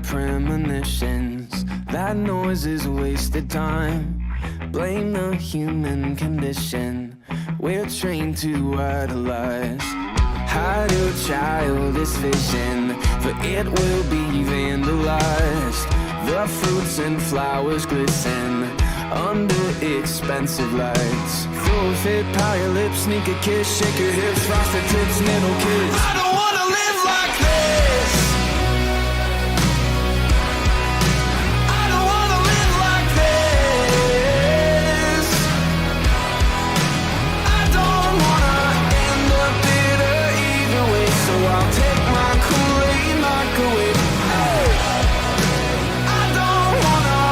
premonitions. That noise is wasted time. Blame the human condition. We're trained to idolize. Hide your childish vision, for it will be vandalized. The fruits and flowers glisten under expensive lights. Throw a fit, power your lips, sneak a kiss, shake your hips, frosted tips, middle kiss. I don't wanna live like this. I don't wanna live like this. I don't wanna end up bitter either way, so I'll take my Kool-Aid, microwave. Hey! I don't wanna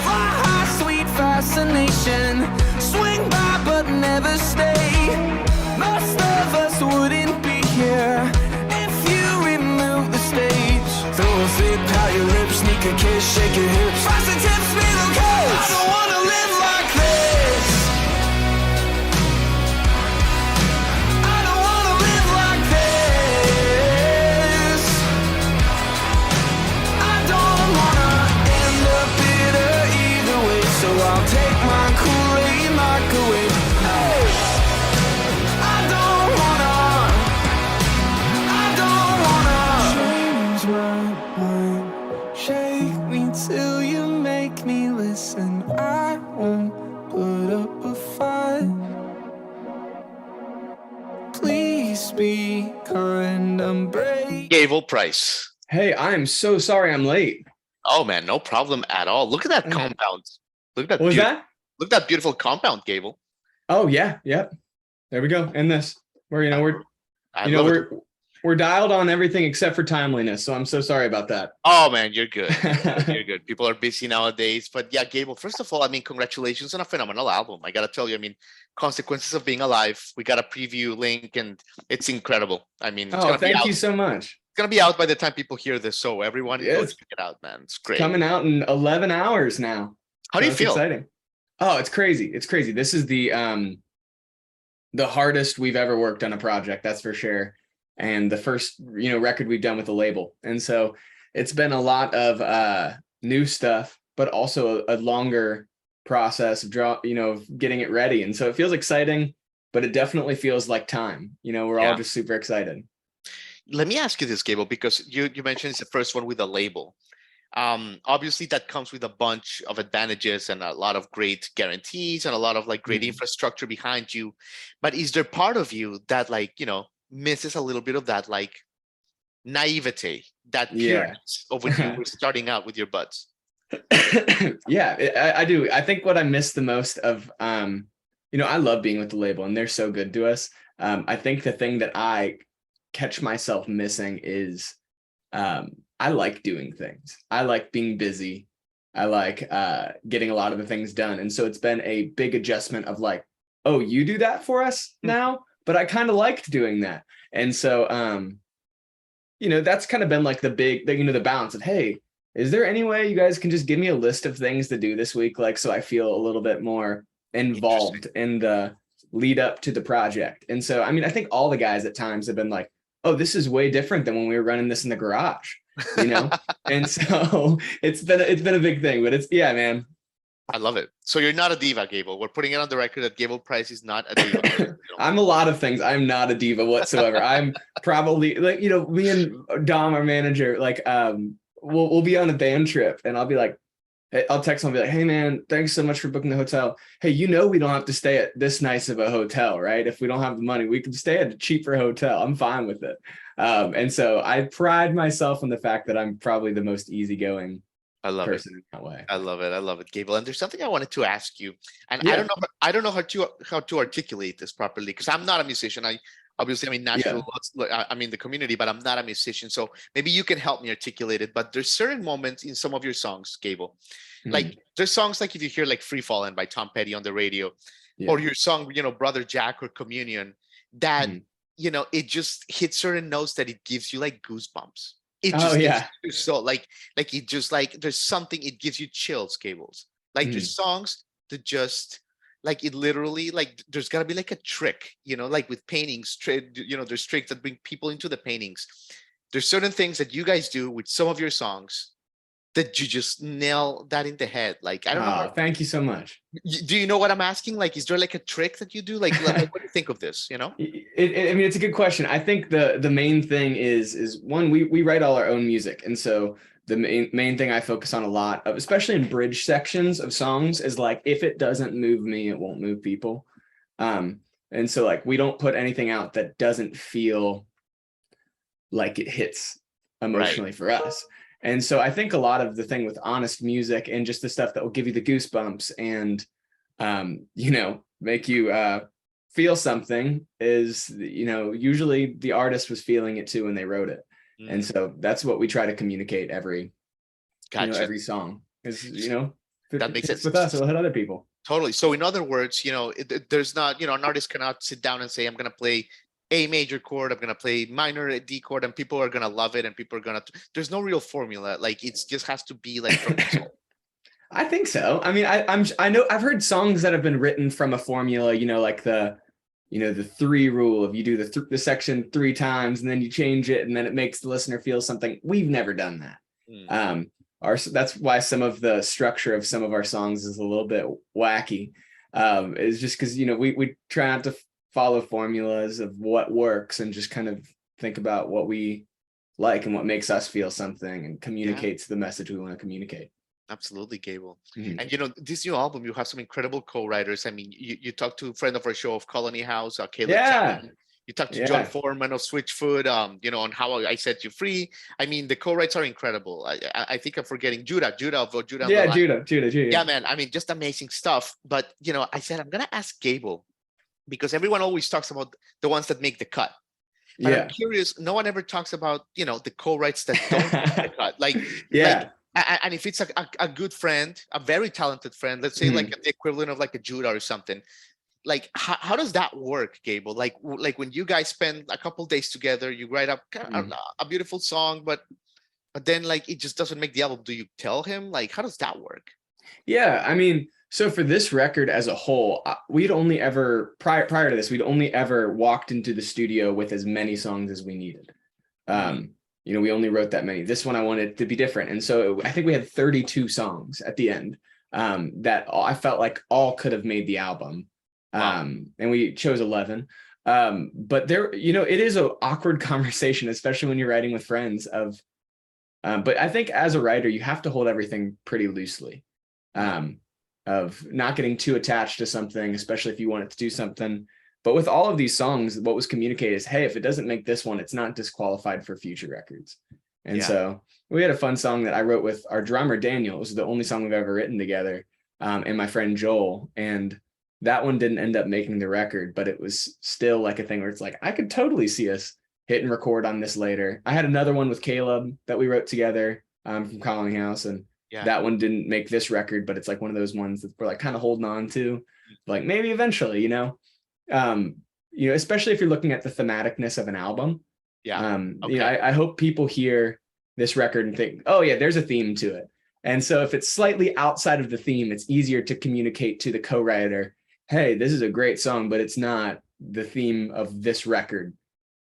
fly high, sweet fascination. Swing by but never stay. Most of us wouldn't be here if you remove the stage. Throw a fit, pout your lips, sneak a kiss, shake your hips. Frosted tips, middle kiss. I don't wanna live like this. I don't wanna live like this. I don't wanna end up bitter either way, so I'll take my Kool-Aid, microwave. Hey! I don't wanna change my mind. Shake me till you make me listen. I won't put up a fight. Please be kind, I'm brave. Gable Price. Hey, I'm so sorry I'm late. Oh man, no problem at all. Look at that compound. Look at that. What was that? Look at that beautiful compound, Gable. Oh yeah, yep. There we go. And this, we're dialed on everything except for timeliness. So I'm so sorry about that. Oh man, you're good. You're good. People are busy nowadays. But yeah, Gable, first of all, I mean, congratulations on a phenomenal album. I gotta tell you, I mean, Consequences of Being Alive. We got a preview link and it's incredible. I mean, Oh, thank you so much. It's gonna be out by the time people hear this. So everyone go check it out, man. It's great. Coming out in 11 hours now. How do you feel? Exciting. Oh, it's crazy. It's crazy. This is the hardest we've ever worked on a project, that's for sure. And the first, record we've done with the label. And so it's been a lot of new stuff, but also a longer process of getting it ready. And so it feels exciting, but it definitely feels like time. We're all just super excited. Let me ask you this, Gable, because you mentioned it's the first one with a label. Obviously that comes with a bunch of advantages and a lot of great guarantees and a lot of great infrastructure behind you. But is there part of you that misses a little bit of that naivete, that pureness of when you were starting out with your buds? Yeah, I do. I think what I miss the most of, I love being with the label and they're so good to us. I think the thing that I catch myself missing is I like doing things. I like being busy. I like getting a lot of the things done. And so it's been a big adjustment of oh, you do that for us now? But I kind of liked doing that. And so, that's kind of been the big, the balance of, hey, is there any way you guys can just give me a list of things to do this week? So I feel a little bit more involved in the lead up to the project. And so, I mean, I think all the guys at times have been oh, this is way different than when we were running this in the garage, And so it's been a big thing, but man. I love it. So you're not a diva, Gable. We're putting it on the record that Gable Price is not a diva. I'm a lot of things. I'm not a diva whatsoever. I'm probably me and Dom, our manager, we'll be on a band trip and I'll be I'll text him and be hey man, thanks so much for booking the hotel. Hey, we don't have to stay at this nice of a hotel, right? If we don't have the money, we can stay at a cheaper hotel. I'm fine with it. And so I pride myself on the fact that I'm probably the most easygoing person in that way. I love it, Gable. And there's something I wanted to ask you, and I don't know how to articulate this properly because I'm not a musician. I'm in Nashville, I'm in the community, but I'm not a musician. So maybe you can help me articulate it. But there's certain moments in some of your songs, Gable, there's songs if you hear Free Fallin' by Tom Petty on the radio, or your song, Brother Jack or Communion, that it just hits certain notes that it gives you goosebumps. It just so it just there's something, it gives you chills, Gables. There's songs that just it literally there's gotta be a trick, with paintings, there's tricks that bring people into the paintings. there's certain things that you guys do with some of your songs that you just nail that in the head. Like, I don't know Oh, how, thank you so much. do you know what I'm asking? Like, is there like a trick that you do? Like what do you think of this, you know? I mean, it's a good question. I think the main thing is one, we write all our own music. And so the main thing I focus on a lot of, especially in bridge sections of songs, is like, if it doesn't move me, it won't move people. And so like, we don't put anything out that doesn't feel like it hits emotionally for us. And so I think a lot of the thing with honest music and just the stuff that will give you the goosebumps and, you know, make you feel something is, you know, usually the artist was feeling it too when they wrote it. And so that's what we try to communicate every, you know, every song is, you know, that makes sense with us, it'll hit other people. Totally. So in other words, you know, there's not, you know, an artist cannot sit down and say, I'm going to play A major chord, I'm going to play minor D chord, and people are going to love it. And people are going to, there's no real formula. Like, it's just has to be like from the soul. I think so. I mean, I know I've heard songs that have been written from a formula, you know, like the 3 rule of you do the section 3 times and then you change it and then it makes the listener feel something. We've never done that. That's why some of the structure of some of our songs is a little bit wacky. It's just because, you know, we try not to follow formulas of what works and just kind of think about what we like and what makes us feel something and communicates the message we want to communicate. Absolutely, Gable. And you know, this new album, you have some incredible co-writers. I mean, you talked to a friend of our show of Colony House, Caleb Chapman. You talked to John Foreman of Switchfoot, you know, on How I Set You Free. I mean, the co-writes are incredible. I think I'm forgetting Judah of Judah. Yeah, Judah. Yeah, man. I mean, just amazing stuff. But, you know, I said, I'm going to ask Gable because everyone always talks about the ones that make the cut. But I'm curious, no one ever talks about, you know, the co-writes that don't make the cut. Like, and if it's a good friend, a very talented friend, let's say like the equivalent of like a Judah or something, like how does that work, Gable? Like when you guys spend a couple days together, you write up a beautiful song, but then like it just doesn't make the album. Do you tell him? Like, how does that work? Yeah, I mean, so for this record as a whole, we'd only ever prior to this, we'd only ever walked into the studio with as many songs as we needed. You know, we only wrote that many. This one I wanted to be different. And so I think we had 32 songs at the end that I felt like all could have made the album. And we chose 11. But there, you know, it is an awkward conversation, especially when you're writing with friends but I think as a writer, you have to hold everything pretty loosely of not getting too attached to something, especially if you want it to do something. But with all of these songs, what was communicated is, hey, if it doesn't make this one, it's not disqualified for future records. And so we had a fun song that I wrote with our drummer, Daniel. It was the only song we've ever written together, and my friend Joel. And that one didn't end up making the record, but it was still like a thing where it's like, I could totally see us hit and record on this later. I had another one with Caleb that we wrote together from Colony House, and that one didn't make this record, but it's like one of those ones that we're like kind of holding on to, like maybe eventually, you know, especially if you're looking at the thematicness of an album. You know, I hope people hear this record and think, oh yeah, there's a theme to it. And so if it's slightly outside of the theme, it's easier to communicate to the co-writer, hey, this is a great song, but it's not the theme of this record.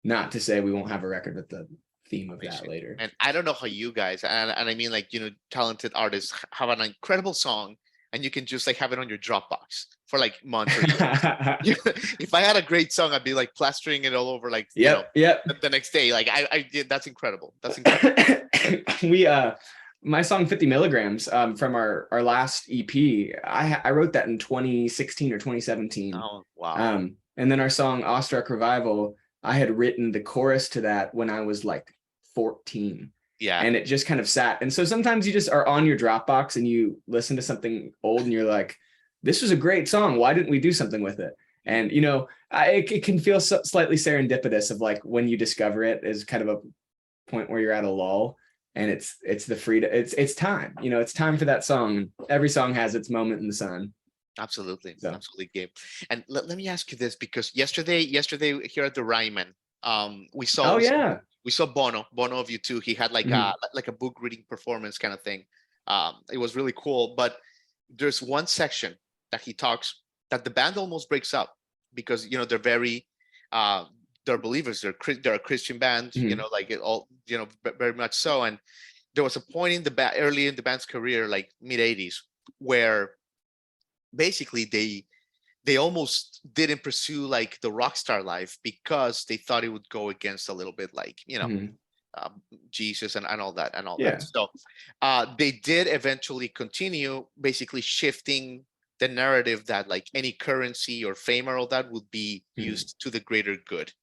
Not to say we won't have a record with the theme of that later. And I don't know how you guys, and I mean, like, you know, talented artists have an incredible song and you can just like have it on your Dropbox for like months or years. If I had a great song, I'd be like plastering it all over, like, the next day. Like I did. That's incredible. That's incredible. My song 50 milligrams from our last EP, I wrote that in 2016 or 2017. Oh, wow. And then our song Awestruck Revival, I had written the chorus to that when I was like 14. Yeah. And it just kind of sat. And so sometimes you just are on your Dropbox and you listen to something old and you're like, this was a great song. Why didn't we do something with it? And, you know, it can feel slightly serendipitous of like when you discover it is kind of a point where you're at a lull and it's the freedom. It's time, you know, it's time for that song. Every song has its moment in the sun. Absolutely. So. Absolutely, Gabe. And let me ask you this, because yesterday here at the Ryman, we saw we saw Bono of U2. He had like a book reading performance kind of thing. It was really cool, but there's one section that he talks that the band almost breaks up because, you know, they're they're believers. They're a Christian band, you Mhm. know, like it all, you know, very much so. And there was a point in the early in the band's career, like mid '80s, where basically they almost didn't pursue like the rock star life because they thought it would go against a little bit like, you know, Mhm. Jesus and all that and all that. Yeah. So they did eventually continue basically shifting the narrative that like any currency or fame or all that would be Mhm. used to the greater good,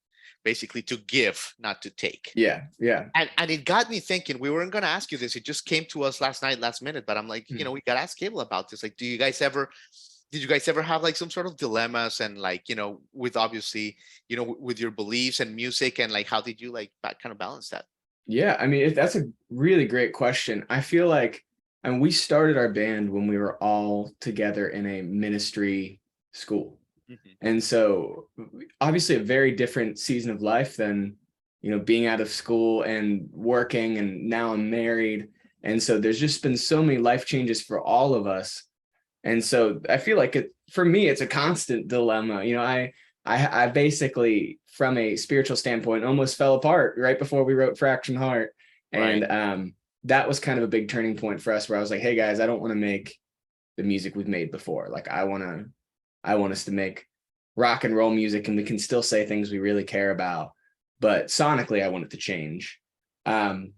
basically to give, not to take. Yeah. Yeah. And it got me thinking, we weren't going to ask you this. It just came to us last night, last minute, but I'm like, you know, Mhm. we got to ask Gable about this. Like, did you guys ever have like some sort of dilemmas and like, you know, with obviously, you know, with your beliefs and music and like, how did you like kind of balance that? Yeah, I mean, that's a really great question. I feel like, and we started our band when we were all together in a ministry school. Mhm. And so obviously a very different season of life than, you know, being out of school and working, and now I'm married. And so there's just been so many life changes for all of us. And so I feel like for me, it's a constant dilemma. You know, I basically, from a spiritual standpoint, almost fell apart right before we wrote Fraction Heart. Right. And that was kind of a big turning point for us, where I was like, hey guys, I don't want to make the music we've made before. Like I want us to make rock and roll music, and we can still say things we really care about, but sonically I want it to change. And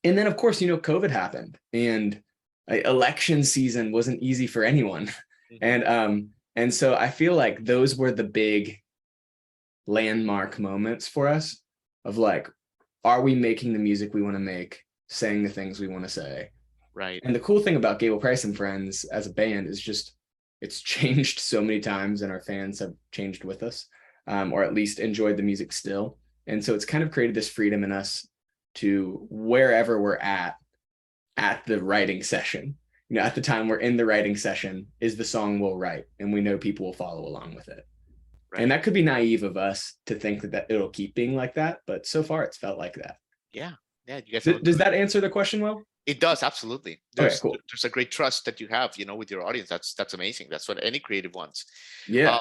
then of course, you know, COVID happened, and election season wasn't easy for anyone. Mhm. And so I feel like those were the big landmark moments for us of like, are we making the music we want to make, saying the things we want to say? Right. And the cool thing about Gable Price and Friends as a band is just it's changed so many times, and our fans have changed with us, or at least enjoyed the music still. And so it's kind of created this freedom in us to wherever we're at the writing session. You know, at the time we're in the writing session is the song we'll write, and we know people will follow along with it. And Right. that could be naive of us to think that it'll keep being like that, but so far it's felt like that. Yeah. Yeah. You guys have a Does good, that answer the question well? it does, absolutely. Okay, cool. There's a great trust that you have, you know, with your audience. That's amazing. That's what any creative wants. Yeah.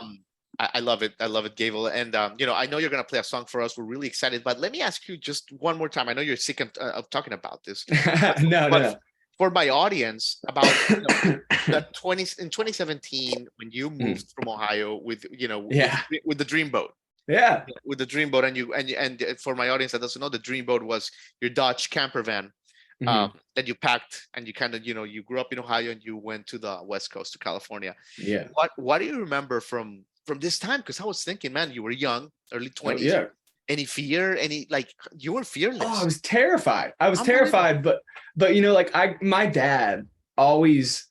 I love it. I love it, Gable. And you know, I know you're gonna play a song for us. We're really excited. But let me ask you just one more time. I know you're sick of talking about this, but, No. for my audience, about you know, that 2017 when you Mm. moved from Ohio with you know Yeah. with the Dreamboat. Yeah. With the Dreamboat, and for my audience that doesn't know, the Dreamboat was your Dodge camper van Mhm. that you packed, and you kind of, you know, you grew up in Ohio and you went to the West Coast to California. Yeah. What do you remember from this time? Because I was thinking, man, you were young, early Oh 20s. yeah. Any fear? Any like you were Oh, I fearless. was terrified. I was Unbelievable. terrified, but you know, like my dad always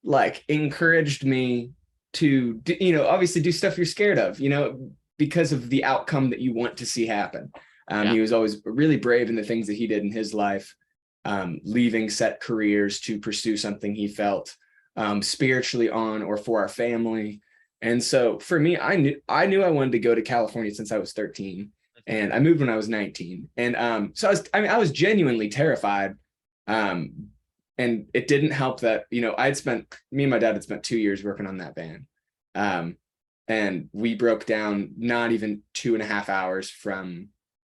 like encouraged me to do, you know, obviously do stuff you're scared of, you know, because of the outcome that you want to see happen. Yeah. He was always really brave in the things that he did in his life, leaving set careers to pursue something he felt spiritually on or for our family. And so for me, I knew I wanted to go to California since I was 13, and I moved when I was 19. And so I was genuinely terrified. And it didn't help that, you know, me and my dad had spent 2 years working on that band. And we broke down not even 2.5 hours from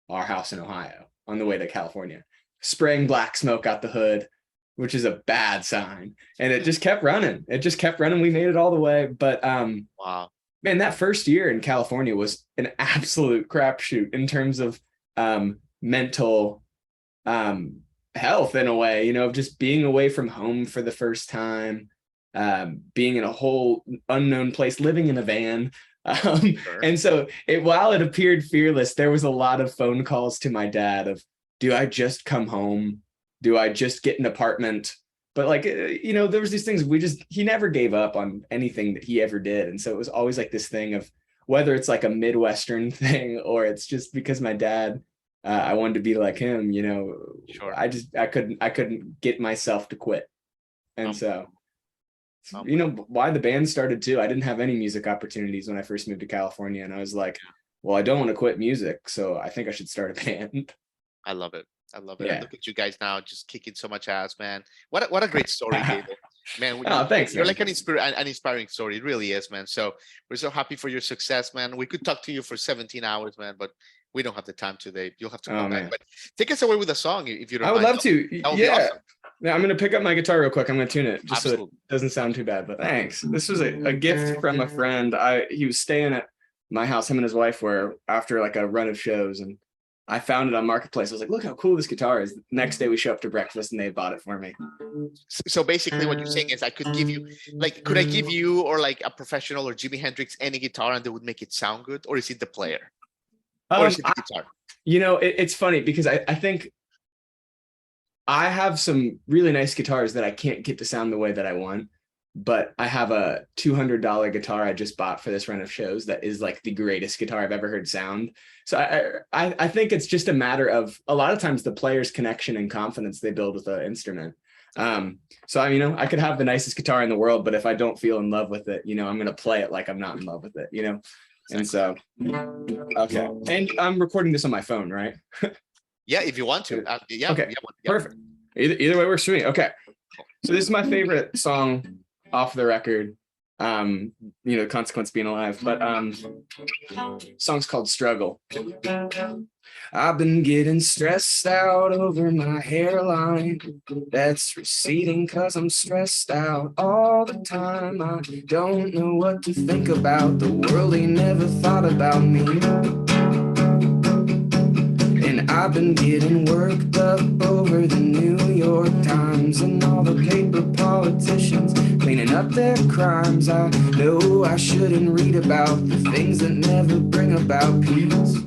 our house in Ohio on the way to California, spraying black smoke out the hood, which is a bad sign. And it just kept running. We made it all the way. But Wow. man, that first year in California was an absolute crapshoot in terms of mental health, in a way, you know, of just being away from home for the first time, being in a whole unknown place, living in a van. Sure. And so while it appeared fearless, there was a lot of phone calls to my dad of, do I just come home? Do I just get an apartment? But like, you know, there was these things he never gave up on anything that he ever did. And so it was always like this thing of, whether it's like a Midwestern thing or it's just because my dad, I wanted to be like him, you know. Sure. I couldn't get myself to quit. And so, you know, why the band started too. I didn't have any music opportunities when I first moved to California, and I was like, well, I don't want to quit music, so I think I should start a band. I love it. I love it. Yeah. And look at you guys now, just kicking so much ass, man. What a great story, Gable. Man, Oh, thanks, you're man. like an inspiring story. It really is, man. So we're so happy for your success, man. We could talk to you for 17 hours, man, but we don't have the time today. You'll have to come back. Man. But take us away with a song if you don't I would mind. love to. That would be Yeah. awesome. Yeah, I'm gonna pick up my guitar real quick. I'm gonna tune it just so it Absolutely. doesn't sound too bad. But thanks. This was a gift from a friend. He was staying at my house. Him and his wife were after like a run of shows, and I found it on Marketplace. I was like, look how cool this guitar is. Next day we show up to breakfast and they bought it for me. So basically what you're saying is I could give you, like, could I give you or like a professional or Jimi Hendrix any guitar and they would make it sound good? Or is it the player? Or is it the guitar? You know, it's funny because I think I have some really nice guitars that I can't get to sound the way that I want, but I have a $200 guitar I just bought for this run of shows that is like the greatest guitar I've ever heard sound. So I think it's just a matter of a lot of times the player's connection and confidence they build with an instrument. So I, you know, I could have the nicest guitar in the world, but if I don't feel in love with it, you know, I'm going to play it like I'm not in love with it, you know? And so, okay. And I'm recording this on my phone, right? Yeah, if you want to. Yeah. Okay, yeah. perfect. Either way works for me. Okay. So this is my favorite song off the record. You know, Consequence Being Alive, but song's called Struggle. I've been getting stressed out over my hairline that's receding cause I'm stressed out all the time. I don't know what to think about. The world ain't never thought about me. And I've been getting worked up over the New York Times and all the paper politicians cleaning up their crimes. I know I shouldn't read about the things that never bring about peace.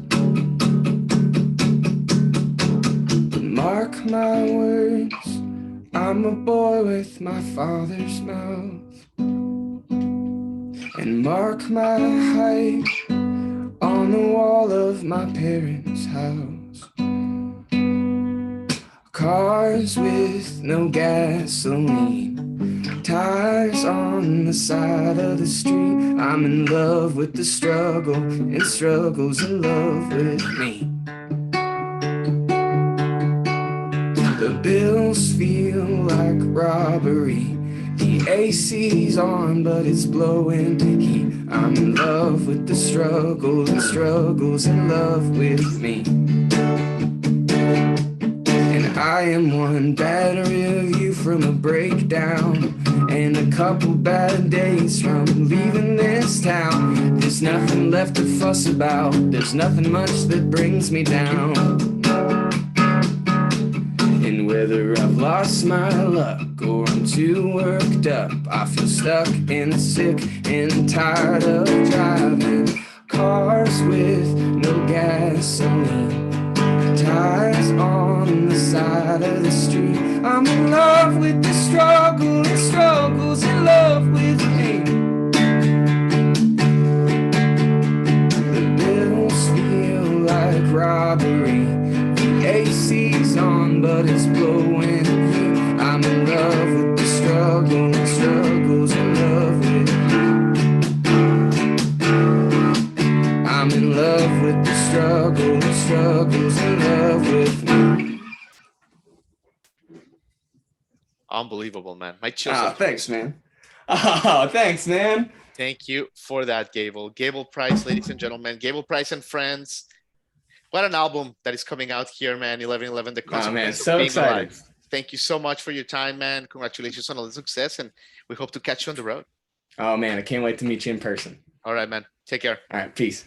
But mark my words, I'm a boy with my father's mouth. And mark my height on the wall of my parents' house. Cars with no gasoline, tires on the side of the street. I'm in love with the struggle, and struggle's in love with me. The bills feel like robbery. The AC's on, but it's blowing heat. I'm in love with the struggle, and struggle's in love with me. I am one bad review from a breakdown and a couple bad days from leaving this town. There's nothing left to fuss about. There's nothing much that brings me down. And whether I've lost my luck or I'm too worked up, I feel stuck and sick and tired of driving cars with no gasoline. Tires on the side of the street. I'm in love with the struggle, and struggle's in love with me. The bills feel like robbery. The AC's on, but it's blowing heat. I'm in love with the struggle, and struggle's in love with me. I'm in love with the struggle, and struggle's in love with me. Unbelievable, man. My chills. Oh, thanks, man. Oh, thanks, man. Thank you for that, Gable. Gable Price, ladies and gentlemen. Gable Price and Friends. What an album that is coming out here, man. 11/11. The Oh, man, Consequence of so Being excited. Alive. Thank you so much for your time, man. Congratulations on all the success, and we hope to catch you on the road. Oh, man, I can't wait to meet you in person. All right, man. Take care. All right, peace.